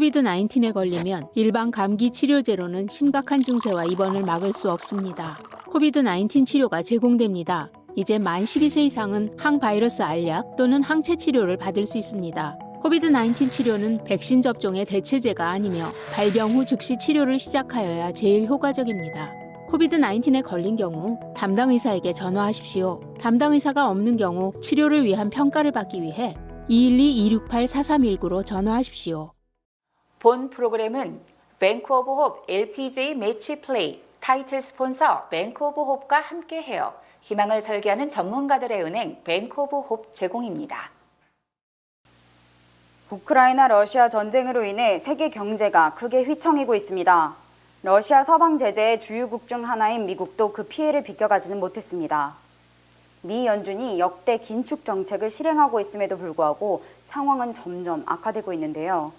코비드-19에 걸리면 일반 감기 치료제로는 심각한 증세와 입원을 막을 수 없습니다. 코비드-19 치료가 제공됩니다. 이제 만 12세 이상은 항바이러스 알약 또는 항체 치료를 받을 수 있습니다. 코비드-19 치료는 백신 접종의 대체제가 아니며 발병 후 즉시 치료를 시작하여야 제일 효과적입니다. 코비드-19에 걸린 경우 담당 의사에게 전화하십시오. 담당 의사가 없는 경우 치료를 위한 평가를 받기 위해 212-268-4319로 전화하십시오. 본 프로그램은 뱅크 오브 홉 LPGA 매치 플레이 타이틀 스폰서 뱅크 오브 홉과 함께해요. 희망을 설계하는 전문가들의 은행 뱅크 오브 홉 제공입니다. 우크라이나 러시아 전쟁으로 인해 세계 경제가 크게 휘청이고 있습니다. 러시아 서방 제재의 주유국 중 하나인 미국도 그 피해를 비껴가지는 못했습니다. 미 연준이 역대 긴축 정책을 실행하고 있음에도 불구하고 상황은 점점 악화되고 있는데요.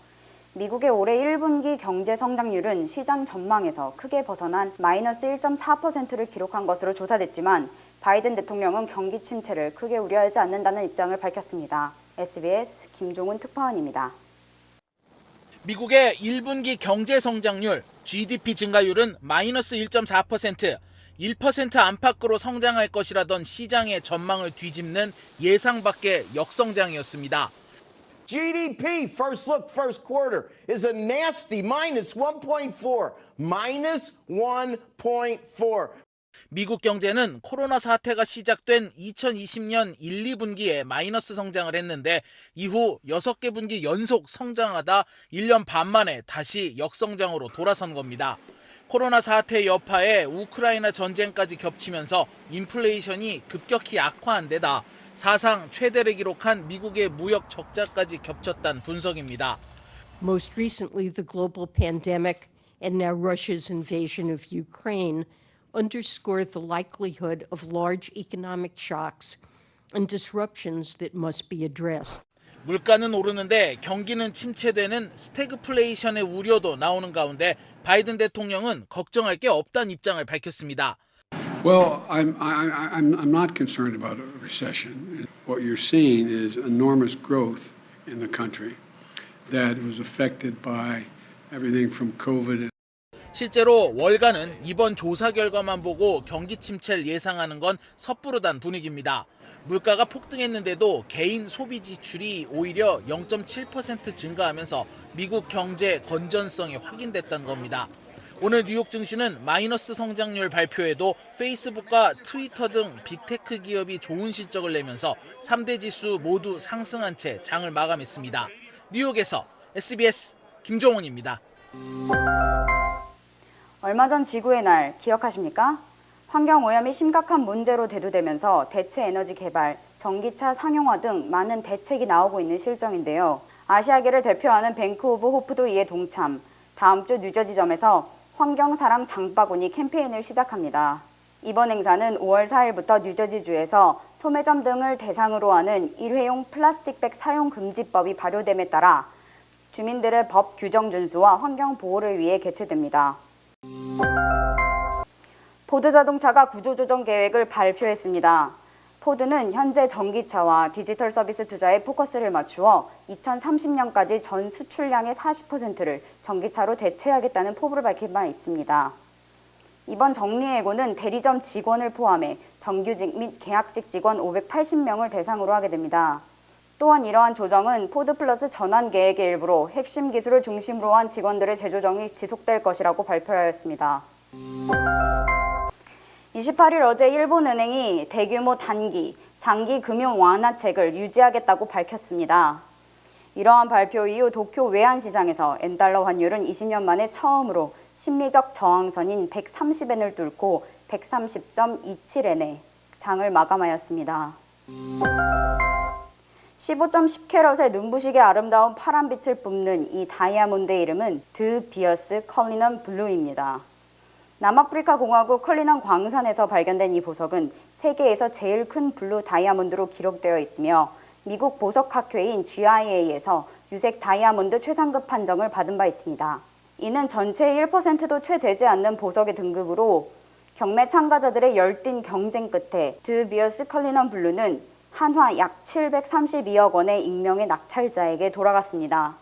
미국의 올해 1분기 경제 성장률은 시장 전망에서 크게 벗어난 마이너스 1.4%를 기록한 것으로 조사됐지만 바이든 대통령은 경기 침체를 크게 우려하지 않는다는 입장을 밝혔습니다. SBS 김종훈 특파원입니다. 미국의 1분기 경제 성장률, GDP 증가율은 마이너스 1.4%, 1% 안팎으로 성장할 것이라던 시장의 전망을 뒤집는 예상 밖의 역성장이었습니다. GDP, first look, first quarter, is a nasty minus 1.4, minus 1.4. 미국 경제는 코로나 사태가 시작된 2020년 1, 2분기에 마이너스 성장을 했는데 이후 6개 분기 연속 성장하다 1년 반 만에 다시 역성장으로 돌아선 겁니다. 코로나 사태 여파에 우크라이나 전쟁까지 겹치면서 인플레이션이 급격히 악화한 데다 사상 최대를 기록한 미국의 무역 적자까지 겹쳤다는 분석입니다. Most recently, the global pandemic and now Russia's invasion of Ukraine underscore the likelihood of large economic shocks and disruptions that must be addressed. 물가는 오르는데 경기는 침체되는 스태그플레이션의 우려도 나오는 가운데 바이든 대통령은 걱정할 게 없다는 입장을 밝혔습니다. Well, I'm not concerned about a recession. What you're seeing is enormous growth in the country that was affected by everything from COVID. 실제로 월가는 이번 조사 결과만 보고 경기 침체를 예상하는 건 섣부르단 분위기입니다. 물가가 폭등했는데도 개인 소비 지출이 오히려 0.7% 증가하면서 미국 경제 건전성이 확인됐다는 겁니다. 오늘 뉴욕 증시는 마이너스 성장률 발표에도 페이스북과 트위터 등 빅테크 기업이 좋은 실적을 내면서 3대 지수 모두 상승한 채 장을 마감했습니다. 뉴욕에서 SBS 김종훈입니다. 얼마 전 지구의 날 기억하십니까? 환경오염이 심각한 문제로 대두되면서 대체 에너지 개발, 전기차 상용화 등 많은 대책이 나오고 있는 실정인데요. 아시아계를 대표하는 뱅크 오브 호프도 이에 동참, 다음 주 뉴저지점에서 환경사랑 장바구니 캠페인을 시작합니다. 이번 행사는 5월 4일부터 뉴저지주에서 소매점 등을 대상으로 하는 일회용 플라스틱백 사용 금지법이 발효됨에 따라 주민들의 법 규정 준수와 환경 보호를 위해 개최됩니다. 포드 자동차가 구조조정 계획을 발표했습니다. 포드는 현재 전기차와 디지털 서비스 투자에 포커스를 맞추어 2030년까지 전 수출량의 40%를 전기차로 대체하겠다는 포부를 밝힌 바 있습니다. 이번 정리해고는 대리점 직원을 포함해 정규직 및 계약직 직원 580명을 대상으로 하게 됩니다. 또한 이러한 조정은 포드 플러스 전환 계획의 일부로 핵심 기술을 중심으로 한 직원들의 재조정이 지속될 것이라고 발표하였습니다. 28일 어제 일본은행이 대규모 단기, 장기 금융 완화책을 유지하겠다고 밝혔습니다. 이러한 발표 이후 도쿄 외환시장에서 엔달러 환율은 20년 만에 처음으로 심리적 저항선인 130엔을 뚫고 130.27엔에 장을 마감하였습니다. 15.10캐럿의 눈부시게 아름다운 파란빛을 뿜는 이 다이아몬드의 이름은 드 비어스 컬리넌 블루입니다. 남아프리카 공화국 컬리넌 광산에서 발견된 이 보석은 세계에서 제일 큰 블루 다이아몬드로 기록되어 있으며 미국 보석학회인 GIA에서 유색 다이아몬드 최상급 판정을 받은 바 있습니다. 이는 전체의 1%도 채 되지 않는 보석의 등급으로 경매 참가자들의 열띤 경쟁 끝에 드 비어스 컬리넌 블루는 한화 약 732억 원의 익명의 낙찰자에게 돌아갔습니다.